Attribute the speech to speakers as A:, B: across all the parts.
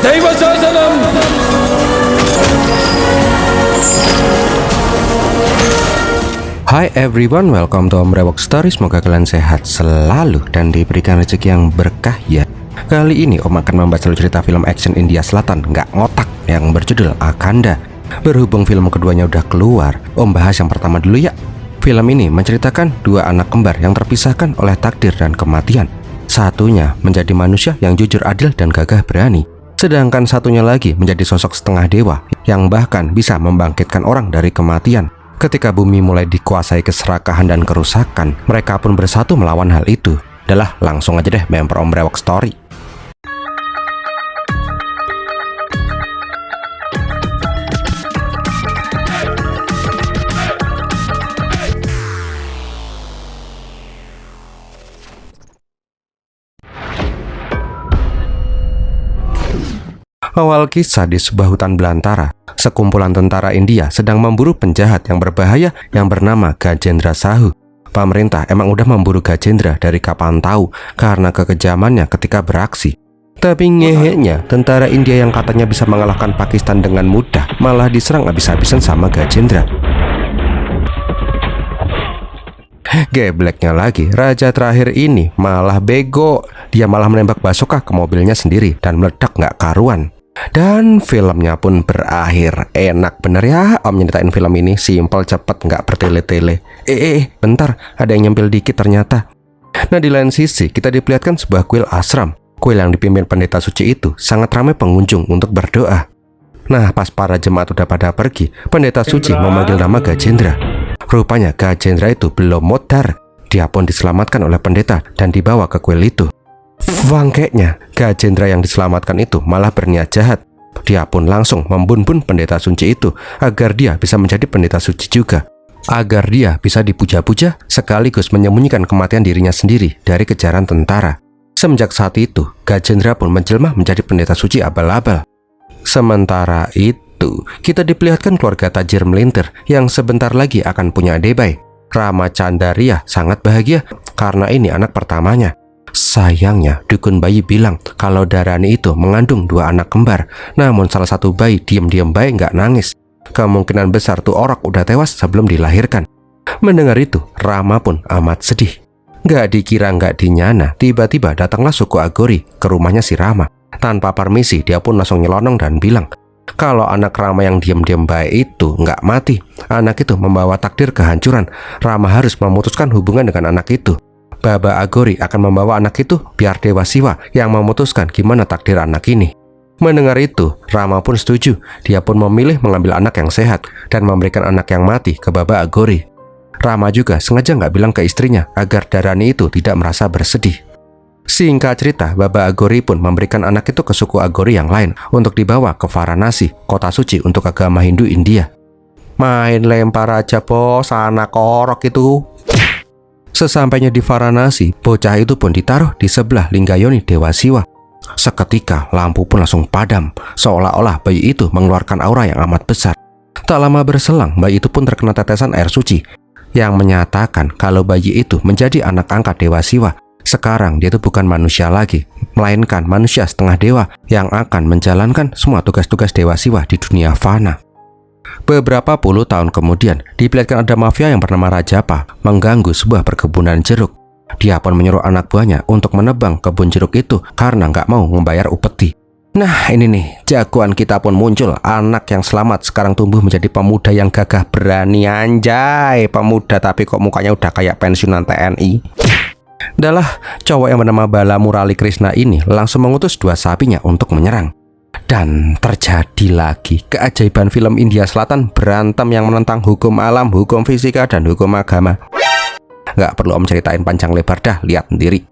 A: Daiva Sasanam.
B: Hi everyone, welcome to Om Rewok Story. Semoga kalian sehat selalu dan diberikan rezeki yang berkah ya. Kali ini Om akan membahas cerita film action India Selatan nggak ngotak yang berjudul Akanda. Berhubung film keduanya udah keluar, Om bahas yang pertama dulu ya. Film ini menceritakan dua anak kembar yang terpisahkan oleh takdir dan kematian. Satunya menjadi manusia yang jujur, adil, dan gagah berani. Sedangkan satunya lagi menjadi sosok setengah dewa yang bahkan bisa membangkitkan orang dari kematian. Ketika bumi mulai dikuasai keserakahan dan kerusakan, mereka pun bersatu melawan hal itu. Udahlah, langsung aja deh member Om Rewok Story. Awal kisah di sebuah hutan belantara, sekumpulan tentara India sedang memburu penjahat yang berbahaya yang bernama Gajendra Sahu. Pemerintah emang udah memburu Gajendra dari kapan tahu karena kekejamannya ketika beraksi. Tapi ngeheknya, tentara India yang katanya bisa mengalahkan Pakistan dengan mudah malah diserang habis-habisan sama Gajendra. Gebleknya lagi, raja terakhir ini malah bego. Dia malah menembak basoka ke mobilnya sendiri dan meledak nggak karuan. Dan filmnya pun berakhir. Enak bener ya Om nyeritain film ini, simple, cepet, nggak bertele-tele. Bentar, ada yang nyempil dikit ternyata. Nah, di lain sisi kita diperlihatkan sebuah kuil ashram. Kuil yang dipimpin pendeta suci itu sangat ramai pengunjung untuk berdoa. Nah, pas para jemaat udah pada pergi, pendeta suci memanggil nama Gajendra. Rupanya Gajendra itu belum modar. Dia pun diselamatkan oleh pendeta dan dibawa ke kuil itu. Bangkeknya, Gajendra yang diselamatkan itu malah berniat jahat. Dia pun langsung membun-bun pendeta suci itu agar dia bisa menjadi pendeta suci juga. Agar dia bisa dipuja-puja sekaligus menyembunyikan kematian dirinya sendiri dari kejaran tentara. Semenjak saat itu, Gajendra pun menjelma menjadi pendeta suci abal-abal. Sementara itu, kita diperlihatkan keluarga tajir melintir yang sebentar lagi akan punya debai. Rama Chandaria sangat bahagia karena ini anak pertamanya. Sayangnya, dukun bayi bilang kalau Dharani itu mengandung dua anak kembar. Namun salah satu bayi diam-diam baik nggak nangis. Kemungkinan besar tuh orang udah tewas sebelum dilahirkan. Mendengar itu, Rama pun amat sedih. Nggak dikira nggak dinyana, tiba-tiba datanglah suku Agori ke rumahnya si Rama. Tanpa permisi, dia pun langsung nyelonong dan bilang kalau anak Rama yang diam-diam baik itu nggak mati, anak itu membawa takdir kehancuran. Rama harus memutuskan hubungan dengan anak itu. Baba Agori akan membawa anak itu biar Dewa Siwa yang memutuskan gimana takdir anak ini. Mendengar itu, Rama pun setuju. Dia pun memilih mengambil anak yang sehat dan memberikan anak yang mati ke Baba Agori. Rama juga sengaja nggak bilang ke istrinya agar Dharani itu tidak merasa bersedih. Singkat cerita, Baba Agori pun memberikan anak itu ke suku Agori yang lain untuk dibawa ke Varanasi, kota suci untuk agama Hindu India. Main lempar aja bos, anak korok itu. Sesampainya di Varanasi, bocah itu pun ditaruh di sebelah Linggayoni Dewa Siwa. Seketika lampu pun langsung padam, seolah-olah bayi itu mengeluarkan aura yang amat besar. Tak lama berselang, bayi itu pun terkena tetesan air suci yang menyatakan kalau bayi itu menjadi anak angkat Dewa Siwa. Sekarang dia itu bukan manusia lagi, melainkan manusia setengah dewa yang akan menjalankan semua tugas-tugas Dewa Siwa di dunia fana. Beberapa puluh tahun kemudian, diperlihatkan ada mafia yang bernama Rajapa mengganggu sebuah perkebunan jeruk. Dia pun menyuruh anak buahnya untuk menebang kebun jeruk itu karena nggak mau membayar upeti. Nah ini nih, jagoan kita pun muncul. Anak yang selamat sekarang tumbuh menjadi pemuda yang gagah berani. Anjay, pemuda tapi kok mukanya udah kayak pensiunan TNI. Dalah, cowok yang bernama Bala Murali Krishna ini langsung mengutus dua sapinya untuk menyerang. Dan terjadi lagi keajaiban film India Selatan berantem yang menentang hukum alam, hukum fisika, dan hukum agama. Nggak perlu Om ceritain panjang lebar dah, lihat sendiri.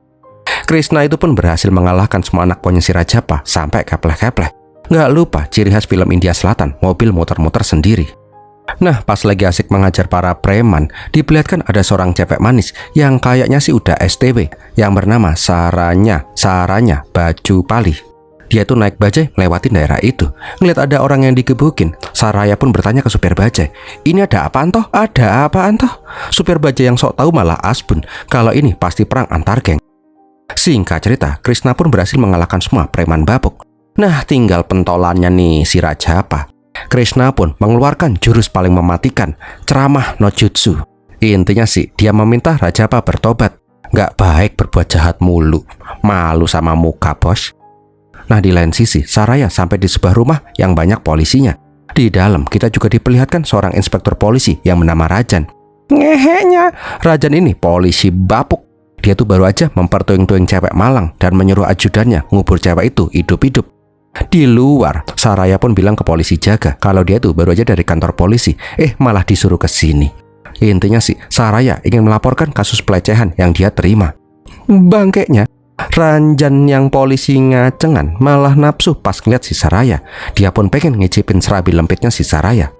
B: Krishna itu pun berhasil mengalahkan semua anak buahnya si Rajapa sampai kepleh-kepleh. Nggak lupa ciri khas film India Selatan, mobil muter-muter sendiri. Nah, pas lagi asik mengajar para preman, diperlihatkan ada seorang cewek manis yang kayaknya sih udah STW, yang bernama Saranya Baju Pali. Dia tuh naik bajai melewati daerah itu. Ngeliat ada orang yang digebukin, Saraya pun bertanya ke supir bajai, "Ini ada apaan toh? Ada apaan toh?" Supir bajai yang sok tahu malah asbun kalau ini pasti perang antar geng. Singkat cerita, Krishna pun berhasil mengalahkan semua preman babuk. Nah, tinggal pentolannya nih si Rajapa. Krishna pun mengeluarkan jurus paling mematikan, ceramah no jutsu. Intinya sih, dia meminta Rajapa bertobat. Nggak baik berbuat jahat mulu. Malu sama muka, bos. Nah, di lain sisi, Saraya sampai di sebuah rumah yang banyak polisinya. Di dalam, kita juga diperlihatkan seorang inspektur polisi yang bernama Rajan. Ngeheknya, Rajan ini polisi bapuk. Dia tuh baru aja mempertuing-tuing cewek malang dan menyuruh ajudannya ngubur cewek itu hidup-hidup. Di luar, Saraya pun bilang ke polisi jaga kalau dia tuh baru aja dari kantor polisi, malah disuruh ke sini. Intinya sih, Saraya ingin melaporkan kasus pelecehan yang dia terima. Bangkeknya, Ranjan yang polisi ngacengan malah nafsu pas ngeliat si Saraya. Dia pun pengen ngicipin serabi lempitnya si Saraya.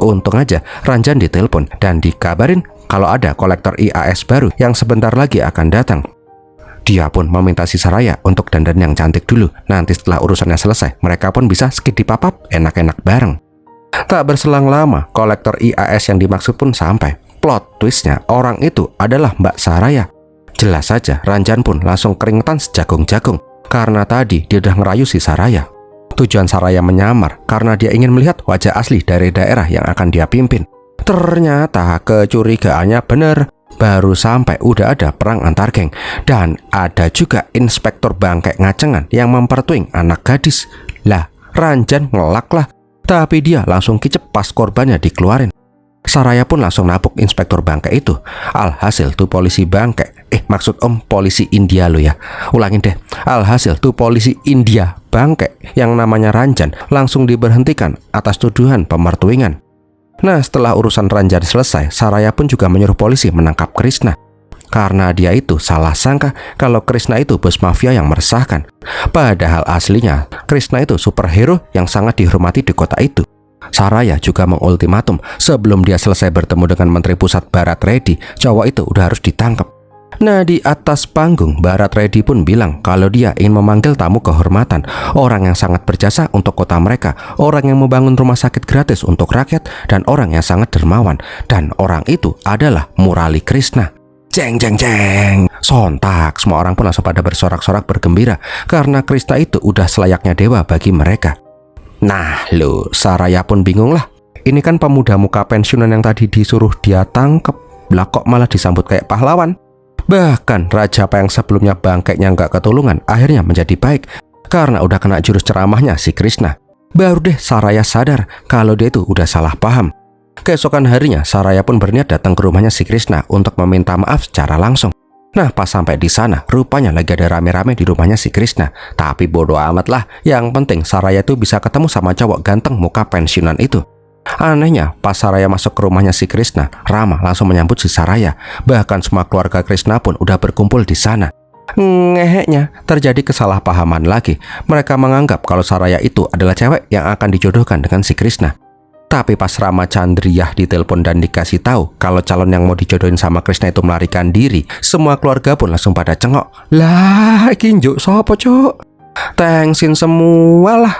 B: Untung aja Ranjan ditelepon dan dikabarin kalau ada kolektor IAS baru yang sebentar lagi akan datang. Dia pun meminta si Saraya untuk dandan yang cantik dulu. Nanti setelah urusannya selesai, mereka pun bisa skip di papap enak-enak bareng. Tak berselang lama, kolektor IAS yang dimaksud pun sampai. Plot twistnya, orang itu adalah Mbak Saraya. Jelas saja, Ranjan pun langsung keringetan sejagung-jagung karena tadi dia udah ngerayu si Saraya. Tujuan Saraya menyamar karena dia ingin melihat wajah asli dari daerah yang akan dia pimpin. Ternyata kecurigaannya benar. Baru sampai udah ada perang antar geng. Dan ada juga inspektur bangkek ngacengan yang mempertuing anak gadis. Lah, Ranjan ngelak lah. Tapi dia langsung kicep pas korbannya dikeluarin. Saraya pun langsung napuk inspektur bangkek itu. Alhasil tuh polisi bangkek, maksud om polisi India lo ya. Ulangin deh. Alhasil tuh polisi India bangkek yang namanya Ranjan langsung diberhentikan atas tuduhan pemertuingan. Nah, setelah urusan Ranjan selesai, Saraya pun juga menyuruh polisi menangkap Krishna. Karena dia itu salah sangka kalau Krishna itu bos mafia yang meresahkan. Padahal aslinya, Krishna itu superhero yang sangat dihormati di kota itu. Saraya juga mengultimatum sebelum dia selesai bertemu dengan Menteri Pusat Bharat Reddy, cowok itu udah harus ditangkap. Nah, di atas panggung, Bharat Reddy pun bilang kalau dia ingin memanggil tamu kehormatan, orang yang sangat berjasa untuk kota mereka, orang yang membangun rumah sakit gratis untuk rakyat, dan orang yang sangat dermawan. Dan orang itu adalah Murali Krishna. Jeng jeng jeng. Sontak, semua orang pun langsung pada bersorak-sorak bergembira karena Krishna itu udah selayaknya dewa bagi mereka. Nah, lo, Saraya pun bingung lah. Ini kan pemuda muka pensiunan yang tadi disuruh dia tangkep. Lah kok malah disambut kayak pahlawan? Bahkan Rajapa yang sebelumnya bangkeknya nggak ketulungan akhirnya menjadi baik karena udah kena jurus ceramahnya si Krishna. Baru deh Saraya sadar kalau dia itu udah salah paham. Keesokan harinya Saraya pun berniat datang ke rumahnya si Krishna untuk meminta maaf secara langsung. Nah, pas sampai di sana rupanya lagi ada rame-rame di rumahnya si Krishna. Tapi bodo amat lah, yang penting Saraya tuh bisa ketemu sama cowok ganteng muka pensiunan itu. Anehnya, pas Saraya masuk ke rumahnya si Krishna, Rama langsung menyambut si Saraya. Bahkan semua keluarga Krishna pun udah berkumpul di sana. Ngeheknya, terjadi kesalahpahaman lagi. Mereka menganggap kalau Saraya itu adalah cewek yang akan dijodohkan dengan si Krishna. Tapi pas Rama Chandriyah ditelepon dan dikasih tahu kalau calon yang mau dijodohin sama Krishna itu melarikan diri, semua keluarga pun langsung pada cengok. Lah, kinjuk sopo cok? Tengsin semua lah.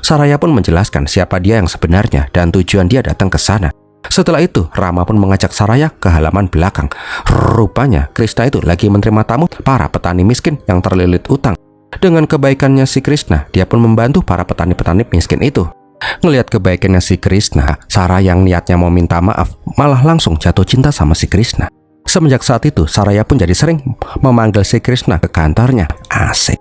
B: Saraya pun menjelaskan siapa dia yang sebenarnya dan tujuan dia datang ke sana. Setelah itu, Rama pun mengajak Saraya ke halaman belakang. Rupanya, Krishna itu lagi menerima tamu para petani miskin yang terlilit utang. Dengan kebaikannya si Krishna, dia pun membantu para petani-petani miskin itu. Ngelihat kebaikannya si Krishna, Saraya yang niatnya mau minta maaf malah langsung jatuh cinta sama si Krishna. Semenjak saat itu, Saraya pun jadi sering memanggil si Krishna ke kantornya. Asik.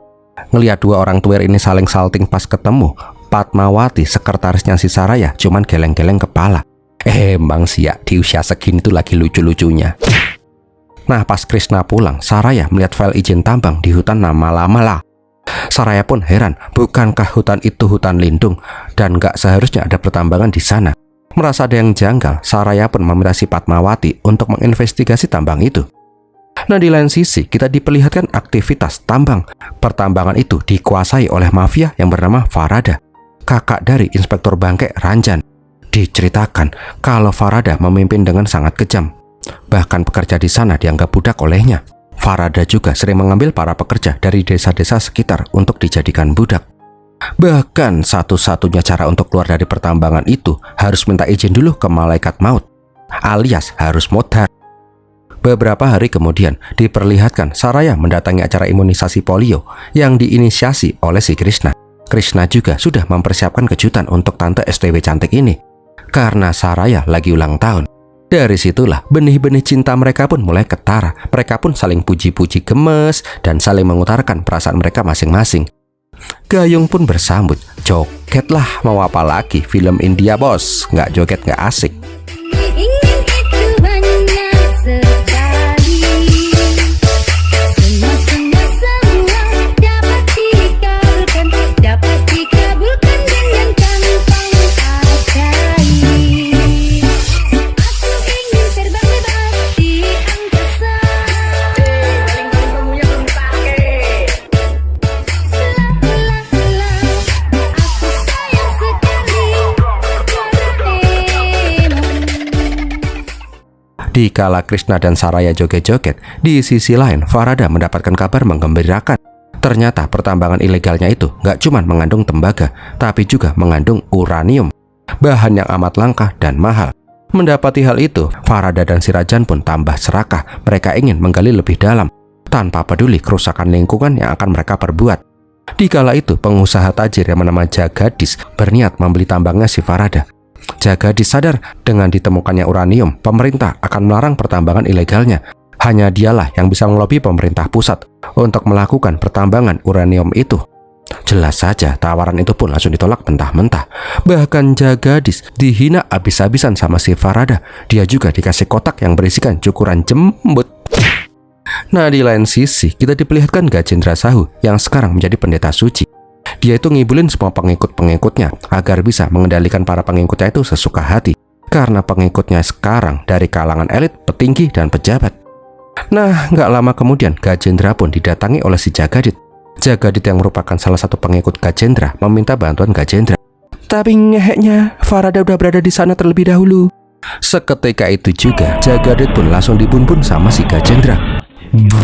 B: Ngelihat dua orang tuir ini saling salting pas ketemu, Padmawati, sekretarisnya si Saraya, cuman geleng-geleng kepala. Emang sih ya, di usia segini tuh lagi lucu-lucunya. Nah, pas Krishna pulang, Saraya melihat file izin tambang di hutan Namalamala. Saraya pun heran, bukankah hutan itu hutan lindung dan gak seharusnya ada pertambangan di sana. Merasa ada yang janggal, Saraya pun meminta si Padmawati untuk menginvestigasi tambang itu. Nah, di lain sisi, kita diperlihatkan aktivitas tambang. Pertambangan itu dikuasai oleh mafia yang bernama Farada, kakak dari inspektur bangkek Ranjan. Diceritakan kalau Farada memimpin dengan sangat kejam. Bahkan pekerja di sana dianggap budak olehnya. Farada juga sering mengambil para pekerja dari desa-desa sekitar untuk dijadikan budak. Bahkan satu-satunya cara untuk keluar dari pertambangan itu harus minta izin dulu ke malaikat maut, alias harus modar. Beberapa hari kemudian diperlihatkan Saraya mendatangi acara imunisasi polio yang diinisiasi oleh si Krishna. Krishna juga sudah mempersiapkan kejutan untuk tante STW cantik ini. Karena Saraya lagi ulang tahun. Dari situlah benih-benih cinta mereka pun mulai ketara. Mereka pun saling puji-puji gemes dan saling mengutarakan perasaan mereka masing-masing. Gayung pun bersambut, jogetlah, mau apa lagi, film India bos, nggak joget nggak asik. Dikala Krishna dan Saraya joget-joget, di sisi lain Farada mendapatkan kabar menggembirakan. Ternyata pertambangan ilegalnya itu nggak cuma mengandung tembaga, tapi juga mengandung uranium, bahan yang amat langka dan mahal. Mendapati hal itu, Farada dan si Rajan pun tambah serakah. Mereka ingin menggali lebih dalam, tanpa peduli kerusakan lingkungan yang akan mereka perbuat. Dikala itu, pengusaha tajir yang bernama Jagadis berniat membeli tambangnya si Farada. Jagadis sadar dengan ditemukannya uranium, pemerintah akan melarang pertambangan ilegalnya. Hanya dialah yang bisa melobi pemerintah pusat untuk melakukan pertambangan uranium itu. Jelas saja tawaran itu pun langsung ditolak mentah-mentah. Bahkan Jagadis dihina habis-habisan sama si Farada. Dia juga dikasih kotak yang berisikan cukuran jembut. Nah, di lain sisi kita diperlihatkan Gajendra Sahu yang sekarang menjadi pendeta suci. Dia itu ngibulin semua pengikut-pengikutnya agar bisa mengendalikan para pengikutnya itu sesuka hati. Karena pengikutnya sekarang dari kalangan elit, petinggi, dan pejabat. Nah, nggak lama kemudian Gajendra pun didatangi oleh si Jagadit. Jagadit yang merupakan salah satu pengikut Gajendra meminta bantuan Gajendra. Tapi ngeheknya, Farada udah berada di sana terlebih dahulu. Seketika itu juga, Jagadit pun langsung dibun-bun sama si Gajendra.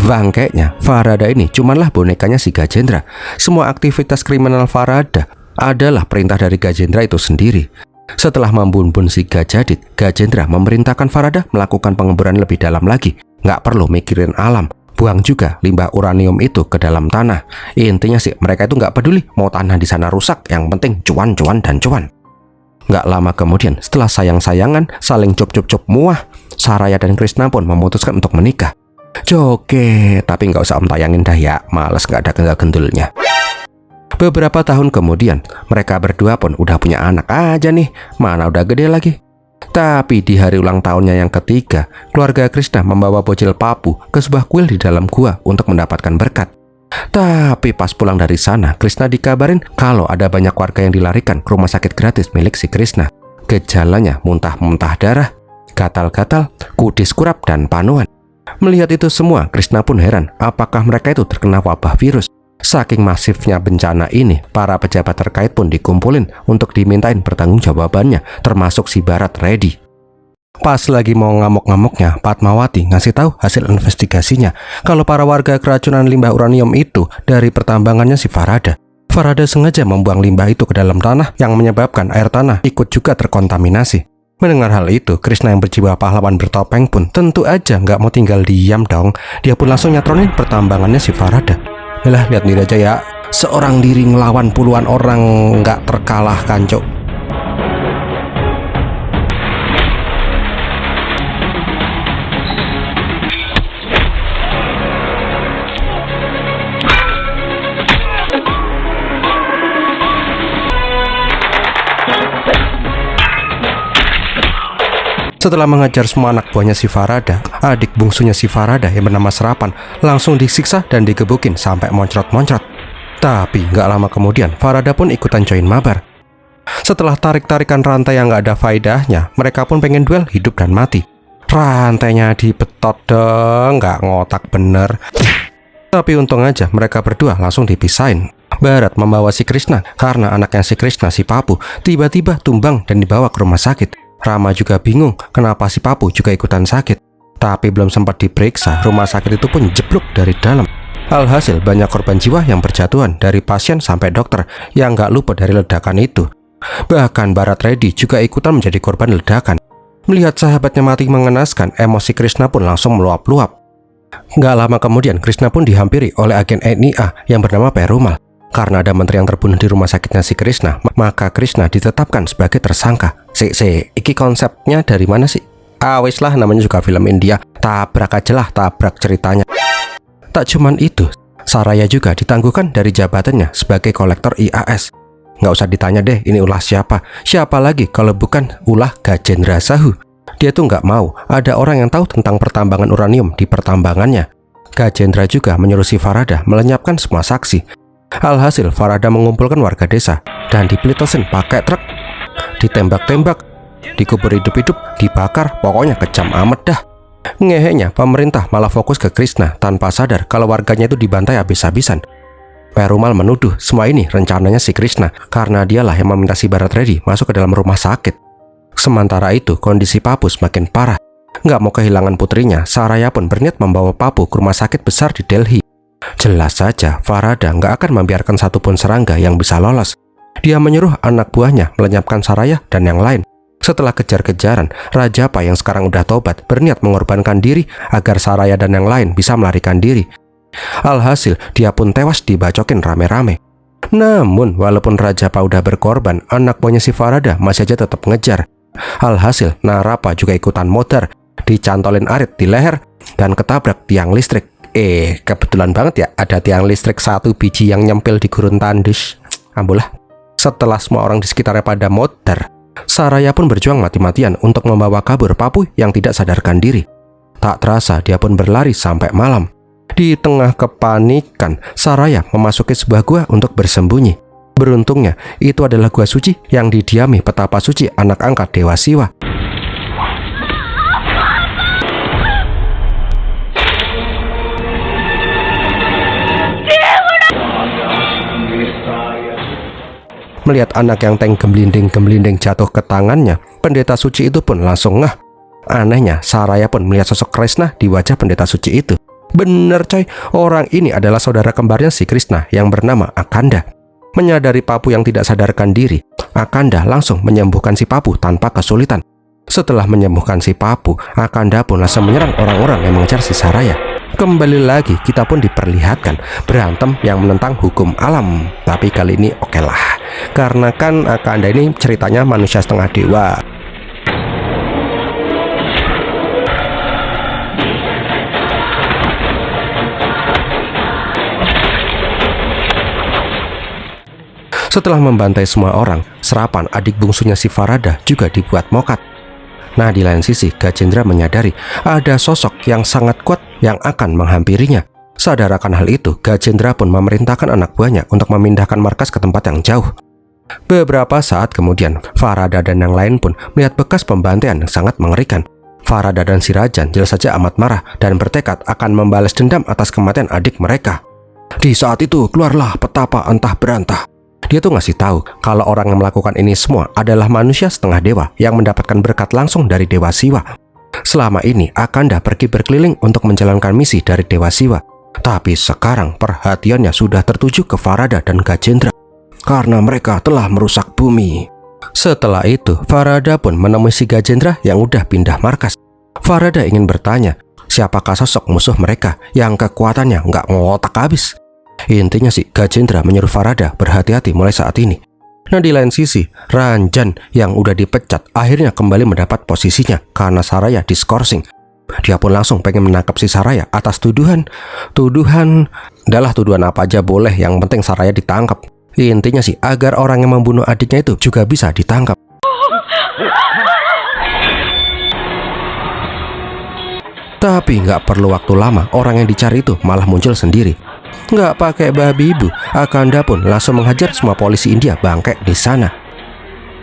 B: Bangkainya, Farada ini cumanlah bonekanya si Gajendra. Semua aktivitas kriminal Farada adalah perintah dari Gajendra itu sendiri. Setelah membun-bun si Gajadit, Gajendra memerintahkan Farada melakukan pengeboran lebih dalam lagi. Nggak perlu mikirin alam, buang juga limbah uranium itu ke dalam tanah. Intinya sih, mereka itu nggak peduli mau tanah di sana rusak, yang penting cuan, cuan, dan cuan. Nggak lama kemudian, setelah sayang-sayangan, saling cup-cup-cup muah, Saraya dan Krishna pun memutuskan untuk menikah. Joget, tapi nggak usah om tayangin dah ya, males nggak ada gendul-gendulnya. Beberapa tahun kemudian, mereka berdua pun udah punya anak aja nih, mana udah gede lagi. Tapi di hari ulang tahunnya yang ketiga, keluarga Krishna membawa bocil Papu ke sebuah kuil di dalam gua untuk mendapatkan berkat. Tapi pas pulang dari sana, Krishna dikabarin kalau ada banyak warga yang dilarikan ke rumah sakit gratis milik si Krishna. Gejalanya muntah-muntah darah, gatal-gatal, kudis kurap, dan panuan. Melihat itu semua, Krishna pun heran apakah mereka itu terkena wabah virus. Saking masifnya bencana ini, para pejabat terkait pun dikumpulin untuk dimintain pertanggungjawabannya, termasuk si Bharat Reddy. Pas lagi mau ngamuk-ngamuknya, Padmawati ngasih tahu hasil investigasinya kalau para warga keracunan limbah uranium itu dari pertambangannya si Farada. Farada sengaja membuang limbah itu ke dalam tanah yang menyebabkan air tanah ikut juga terkontaminasi. Mendengar hal itu, Krishna yang berjiwa pahlawan bertopeng pun tentu aja nggak mau tinggal diam dong. Dia pun langsung nyatronin pertambangannya si Farada. Yalah, lihat diri aja ya, seorang diri ngelawan puluhan orang nggak terkalahkan, cok. Setelah mengajar semua anak buahnya si Farada, adik bungsunya si Farada yang bernama Serapan langsung disiksa dan digebukin sampai moncrot-moncrot. Tapi nggak lama kemudian, Farada pun ikutan join mabar. Setelah tarik-tarikan rantai yang nggak ada faedahnya, mereka pun pengen duel hidup dan mati. Rantainya dibetot dong, nggak ngotak bener. Tapi untung aja mereka berdua langsung dipisahin. Bharat membawa si Krishna karena anaknya si Krishna, si Papu, tiba-tiba tumbang dan dibawa ke rumah sakit. Rama juga bingung kenapa si Papu juga ikutan sakit. Tapi belum sempat diperiksa, rumah sakit itu pun jeblok dari dalam. Alhasil banyak korban jiwa yang berjatuhan, dari pasien sampai dokter yang nggak luput dari ledakan itu. Bahkan Bharat Reddy juga ikutan menjadi korban ledakan. Melihat sahabatnya mati mengenaskan, emosi Krishna pun langsung meluap-luap. Nggak lama kemudian, Krishna pun dihampiri oleh agen NIA yang bernama Perumal. Karena ada menteri yang terbunuh di rumah sakitnya si Krishna, maka Krishna ditetapkan sebagai tersangka. Iki konsepnya dari mana sih? Wis lah, namanya juga film India. Tabrak aja lah, tabrak ceritanya. Tak cuman itu, Saraya juga ditangguhkan dari jabatannya sebagai kolektor IAS. Nggak usah ditanya deh, ini ulah siapa? Siapa lagi kalau bukan ulah Gajendra Sahu? Dia tuh nggak mau ada orang yang tahu tentang pertambangan uranium di pertambangannya. Gajendra juga menyuruh si Farada melenyapkan semua saksi. Alhasil Farada mengumpulkan warga desa dan dipelitosin pakai truk, ditembak-tembak, dikubur hidup-hidup, dibakar, pokoknya kejam amat dah. Ngehenya pemerintah malah fokus ke Krishna tanpa sadar kalau warganya itu dibantai habis-habisan. Perumal menuduh semua ini rencananya si Krishna karena dialah yang meminta si Bharat Reddy masuk ke dalam rumah sakit. Sementara itu kondisi Papu semakin parah. Nggak mau kehilangan putrinya, Saraya pun berniat membawa Papu ke rumah sakit besar di Delhi. Jelas saja Farada nggak akan membiarkan satupun serangga yang bisa lolos. Dia menyuruh anak buahnya melenyapkan Saraya dan yang lain. Setelah kejar-kejaran, Rajapa yang sekarang udah tobat berniat mengorbankan diri agar Saraya dan yang lain bisa melarikan diri. Alhasil dia pun tewas dibacokin rame-rame. Namun walaupun Rajapa udah berkorban, anak buahnya si Farada masih aja tetap ngejar. Alhasil Narapa juga ikutan modar, dicantolin arit di leher dan ketabrak tiang listrik. Kebetulan banget ya, ada tiang listrik 1 biji yang nyempil di gurun tandus. Ambulah. Setelah semua orang di sekitarnya pada modar, Saraya pun berjuang mati-matian untuk membawa kabur Papu yang tidak sadarkan diri. Tak terasa dia pun berlari sampai malam. Di tengah kepanikan, Saraya memasuki sebuah gua untuk bersembunyi. Beruntungnya, itu adalah gua suci yang didiami petapa suci anak angkat Dewa Siwa. Melihat anak yang gemblinding-gemblinding jatuh ke tangannya, pendeta suci itu pun langsung ngeh. Anehnya, Saraya pun melihat sosok Krishna di wajah pendeta suci itu. Bener coy, orang ini adalah saudara kembarnya si Krishna yang bernama Akanda. Menyadari Papu yang tidak sadarkan diri, Akanda langsung menyembuhkan si Papu tanpa kesulitan. Setelah menyembuhkan si Papu, Akanda pun langsung menyerang orang-orang yang mengejar si Saraya. Kembali lagi kita pun diperlihatkan berantem yang menentang hukum alam. Tapi kali ini oke lah, karena kan Akanda ini ceritanya manusia setengah dewa. Setelah membantai semua orang, Serapan adik bungsunya si Farada juga dibuat mokat. Nah, di lain sisi, Gajendra menyadari ada sosok yang sangat kuat yang akan menghampirinya. Sadar akan hal itu, Gajendra pun memerintahkan anak buahnya untuk memindahkan markas ke tempat yang jauh. Beberapa saat kemudian, Farada dan yang lain pun melihat bekas pembantaian yang sangat mengerikan. Farada dan si Rajan jelas saja amat marah dan bertekad akan membalas dendam atas kematian adik mereka. Di saat itu, keluarlah petapa entah berantah. Dia tuh ngasih tahu kalau orang yang melakukan ini semua adalah manusia setengah dewa yang mendapatkan berkat langsung dari Dewa Siwa. Selama ini Akanda pergi berkeliling untuk menjalankan misi dari Dewa Siwa. Tapi sekarang perhatiannya sudah tertuju ke Farada dan Gajendra karena mereka telah merusak bumi. Setelah itu Farada pun menemui si Gajendra yang udah pindah markas. Farada ingin bertanya siapakah sosok musuh mereka yang kekuatannya nggak ngotak habis. Intinya sih Gajendra menyuruh Farada berhati-hati mulai saat ini. Nah, di lain sisi, Ranjan yang udah dipecat akhirnya kembali mendapat posisinya karena Saraya diskorsing. Dia pun langsung pengen menangkap si Saraya atas tuduhan apa aja boleh, yang penting Saraya ditangkap. Intinya sih agar orang yang membunuh adiknya itu juga bisa ditangkap. Tapi nggak perlu waktu lama, orang yang dicari itu malah muncul sendiri. Nggak pakai babi ibu, Akanda pun langsung menghajar semua polisi India bangke di sana.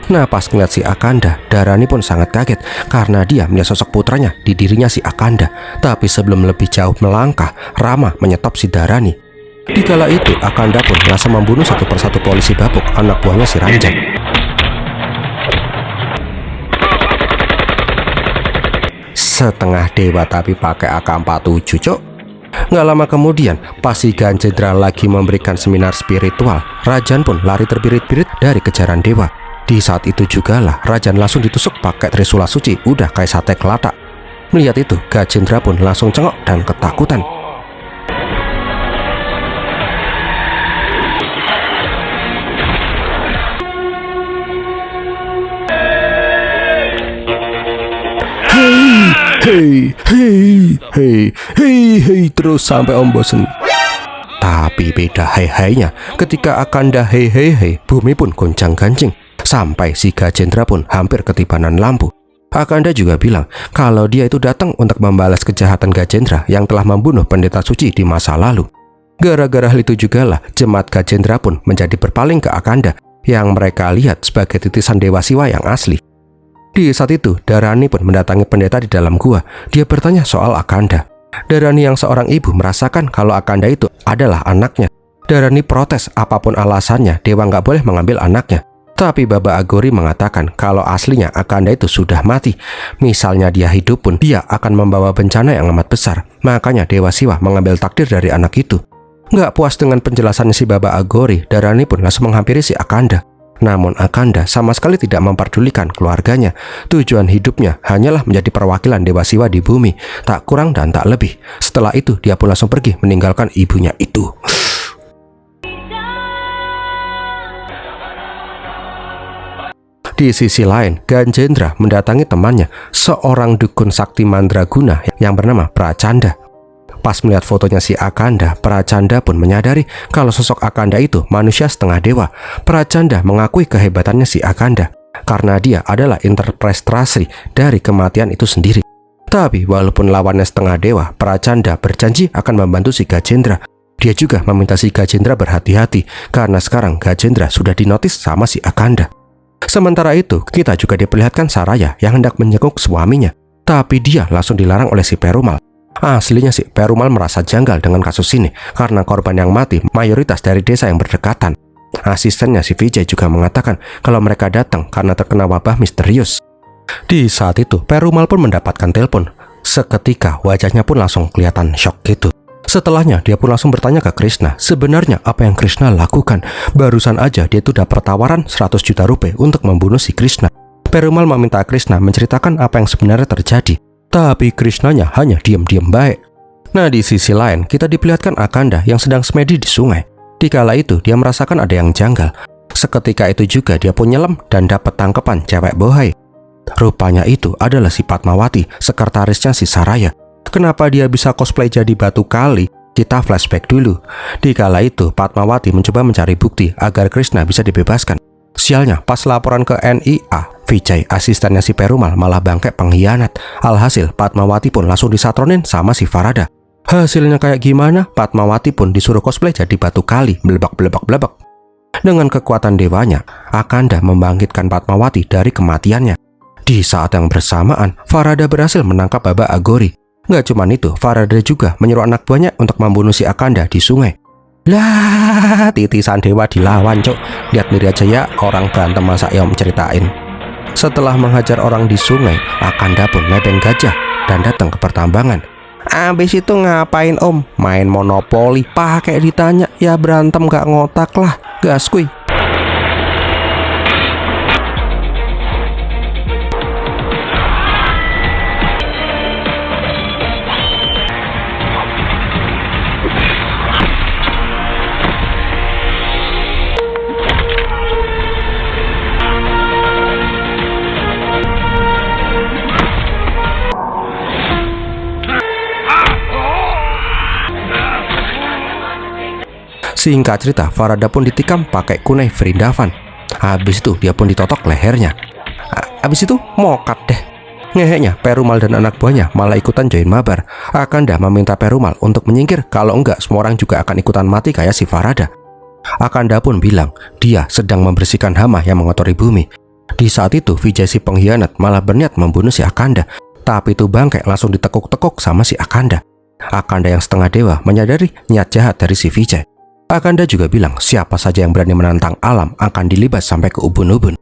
B: Nah, pas ngeliat si Akanda, Dharani pun sangat kaget karena dia melihat sosok putranya di dirinya si Akanda. Tapi sebelum lebih jauh melangkah, Rama menyetop si Dharani. Di kala itu, Akanda pun langsung membunuh satu persatu polisi babuk anak buahnya si Ranjan. Setengah dewa tapi pakai AK-47, cok. Nggak lama kemudian, pas si Gajendra lagi memberikan seminar spiritual, Rajan pun lari terbirit-birit dari kejaran dewa. Di saat itu jugalah Rajan langsung ditusuk pakai trisula suci, udah kayak sate kelatak. Melihat itu, Gajendra pun langsung cengok dan ketakutan. Hei, hei, hei, hei, hei, terus sampai Om bosen. Tapi beda hei-heinya ketika Akanda hei-hei-hei, bumi pun goncang-gancing. Sampai si Gajendra pun hampir ketibanan lampu. Akanda juga bilang kalau dia itu datang untuk membalas kejahatan Gajendra yang telah membunuh pendeta suci di masa lalu. Gara-gara hal itu jugalah jemaat Gajendra pun menjadi berpaling ke Akanda yang mereka lihat sebagai titisan Dewa Siwa yang asli. Di saat itu, Dharani pun mendatangi pendeta di dalam gua. Dia bertanya soal Akanda. Dharani yang seorang ibu merasakan kalau Akanda itu adalah anaknya. Dharani protes apapun alasannya, dewa nggak boleh mengambil anaknya. Tapi Baba Agori mengatakan kalau aslinya Akanda itu sudah mati. Misalnya dia hidup pun, dia akan membawa bencana yang amat besar. Makanya Dewa Siwa mengambil takdir dari anak itu. Nggak puas dengan penjelasan si Baba Agori, Dharani pun langsung menghampiri si Akanda. Namun Akanda sama sekali tidak memperdulikan keluarganya. Tujuan hidupnya hanyalah menjadi perwakilan Dewa Siwa di bumi, tak kurang dan tak lebih. Setelah itu dia pun langsung pergi meninggalkan ibunya itu. Di sisi lain, Gajendra mendatangi temannya, seorang dukun sakti mandraguna yang bernama Pracanda. Pas melihat fotonya si Akanda, Pracanda pun menyadari kalau sosok Akanda itu manusia setengah dewa. Pracanda mengakui kehebatannya si Akanda karena dia adalah interpretasi dari kematian itu sendiri. Tapi walaupun lawannya setengah dewa, Pracanda berjanji akan membantu si Gajendra. Dia juga meminta si Gajendra berhati-hati karena sekarang Gajendra sudah dinotis sama si Akanda. Sementara itu, kita juga diperlihatkan Saraya yang hendak menjenguk suaminya. Tapi dia langsung dilarang oleh si Perumal. Aslinya si Perumal merasa janggal dengan kasus ini karena korban yang mati mayoritas dari desa yang berdekatan. Asistennya si Vijay juga mengatakan kalau mereka datang karena terkena wabah misterius. Di saat itu, Perumal pun mendapatkan telepon. Seketika wajahnya pun langsung kelihatan shock gitu. Setelahnya dia pun langsung bertanya ke Krishna, sebenarnya apa yang Krishna lakukan. Barusan aja dia itu dapat tawaran 100 juta rupiah untuk membunuh si Krishna. Perumal meminta Krishna menceritakan apa yang sebenarnya terjadi. Tapi Krishnanya hanya diam-diam baik. Nah, di sisi lain, kita diperlihatkan Akanda yang sedang semedi di sungai. Di kala itu, dia merasakan ada yang janggal. Seketika itu juga dia pun nyelam dan dapat tangkapan cewek bohai. Rupanya itu adalah si Padmawati, sekretarisnya si Saraya. Kenapa dia bisa cosplay jadi batu kali? Kita flashback dulu. Di kala itu, Padmawati mencoba mencari bukti agar Krishna bisa dibebaskan. Sialnya, pas laporan ke NIA, Vijay, asistennya si Perumal, malah bangke pengkhianat. Alhasil, Padmawati pun langsung disatronin sama si Farada. Hasilnya kayak gimana? Padmawati pun disuruh cosplay jadi batu kali, belebak-belebak-belebak. Dengan kekuatan dewanya, Akanda membangkitkan Padmawati dari kematiannya. Di saat yang bersamaan, Farada berhasil menangkap Baba Agori. Nggak cuma itu, Farada juga menyuruh anak buahnya untuk membunuh si Akanda di sungai. Lah, titisan dewa dilawan, cok. Lihat diri aja ya, orang berantem masa ya om ceritain. Setelah menghajar orang di sungai, Akanda pun nebeng gajah dan datang ke pertambangan. Abis itu ngapain om? Main monopoli. Pakai ditanya, ya berantem gak ngotak lah. Gas kuy. Singkat cerita, Farada pun ditikam pakai kunai Vrindavan. Habis itu dia pun ditotok lehernya. Habis itu mokat deh. Ngeheknya, Perumal dan anak buahnya malah ikutan join mabar. Akanda meminta Perumal untuk menyingkir, kalau enggak semua orang juga akan ikutan mati kayak si Farada. Akanda pun bilang dia sedang membersihkan hama yang mengotori bumi. Di saat itu, Vijay si pengkhianat malah berniat membunuh si Akanda. Tapi itu bangke langsung ditekuk-tekuk sama si Akanda. Akanda yang setengah dewa menyadari niat jahat dari si Vijay. Akanda juga bilang siapa saja yang berani menantang alam akan dilibas sampai ke ubun-ubun.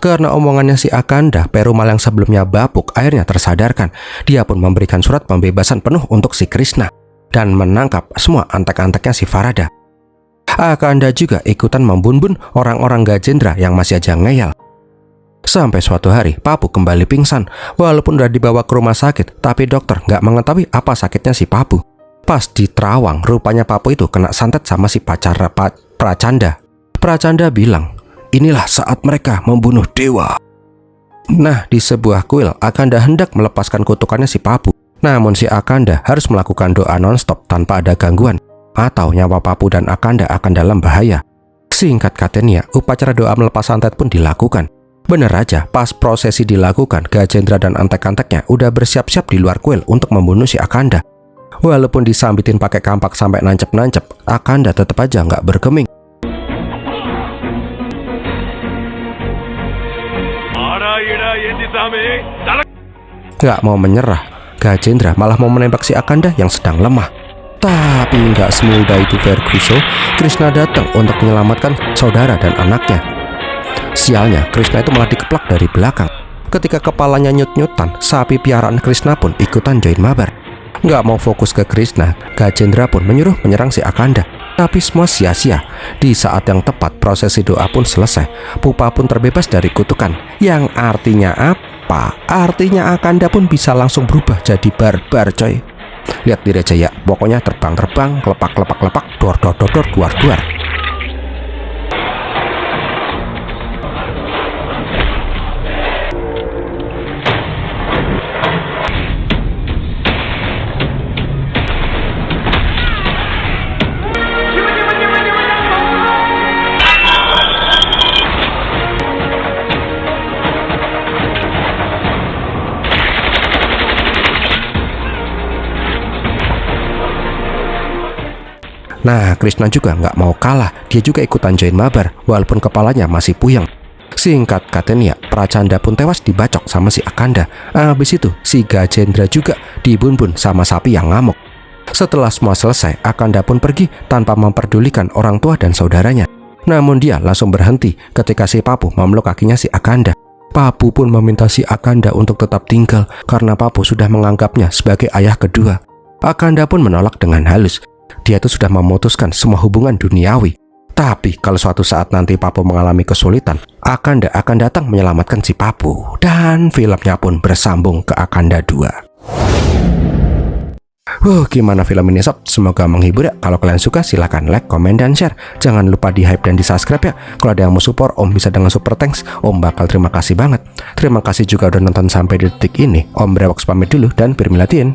B: Karena omongannya si Akanda, Perumal yang sebelumnya bapuk akhirnya tersadarkan. Dia pun memberikan surat pembebasan penuh untuk si Krishna dan menangkap semua antek-anteknya si Farada. Akanda juga ikutan membunbun orang-orang Gajendra yang masih aja ngeyel. Sampai suatu hari, Papu kembali pingsan. Walaupun udah dibawa ke rumah sakit, tapi dokter nggak mengetahui apa sakitnya si Papu. Pas di Terawang, rupanya Papu itu kena santet sama si pacar Pracanda. Pracanda bilang, inilah saat mereka membunuh dewa. Nah, di sebuah kuil, Akanda hendak melepaskan kutukannya si Pappu. Namun si Akanda harus melakukan doa nonstop tanpa ada gangguan, atau nyawa Pappu dan Akanda akan dalam bahaya. Singkat katanya, upacara doa melepas santet pun dilakukan. Bener aja, pas prosesi dilakukan, Gajendra dan antek-anteknya udah bersiap-siap di luar kuil untuk membunuh si Akanda. Walaupun disambitin pakai kampak sampai nancep-nancep, Akanda tetap aja nggak bergeming. Nggak mau menyerah, Gajendra malah mau menembak si Akanda yang sedang lemah. Tapi nggak semudah itu Verguso. Krishna datang untuk menyelamatkan saudara dan anaknya. Sialnya, Krishna itu malah dikeplak dari belakang. Ketika kepalanya nyut-nyutan, sapi piaraan Krishna pun ikutan join mabar. Nggak mau fokus ke Krishna, Gajendra pun menyuruh menyerang si Akanda. Tapi semua sia-sia. Di saat yang tepat, prosesi doa pun selesai. Pupa pun terbebas dari kutukan. Yang artinya apa? Artinya Akanda pun bisa langsung berubah jadi barbar, coy. Lihat di Jaya, pokoknya terbang-terbang, kelepak-kelepak-kelepak, dor-dor-dor-dor, duar-duar. Nah, Krishna juga nggak mau kalah. Dia juga ikutan join mabar, walaupun kepalanya masih puyeng. Singkat katanya, Pracanda pun tewas dibacok sama si Akanda. Habis itu, si Gajendra juga dibun-bun sama sapi yang ngamuk. Setelah semua selesai, Akanda pun pergi tanpa memperdulikan orang tua dan saudaranya. Namun dia langsung berhenti ketika si Pappu memeluk kakinya si Akanda. Pappu pun meminta si Akanda untuk tetap tinggal karena Pappu sudah menganggapnya sebagai ayah kedua. Akanda pun menolak dengan halus. Dia itu sudah memutuskan semua hubungan duniawi. Tapi kalau suatu saat nanti Pappu mengalami kesulitan, Akanda akan datang menyelamatkan si Pappu. Dan filmnya pun bersambung ke Akanda 2. Gimana film ini sob? Semoga menghibur ya. Kalau kalian suka silahkan like, komen, dan share. Jangan lupa di hype dan di subscribe ya. Kalau ada yang mau support, Om bisa dengan super thanks. Om bakal terima kasih banget. Terima kasih juga udah nonton sampai detik ini. Om Brewoks pamit dulu dan Pirmilatin.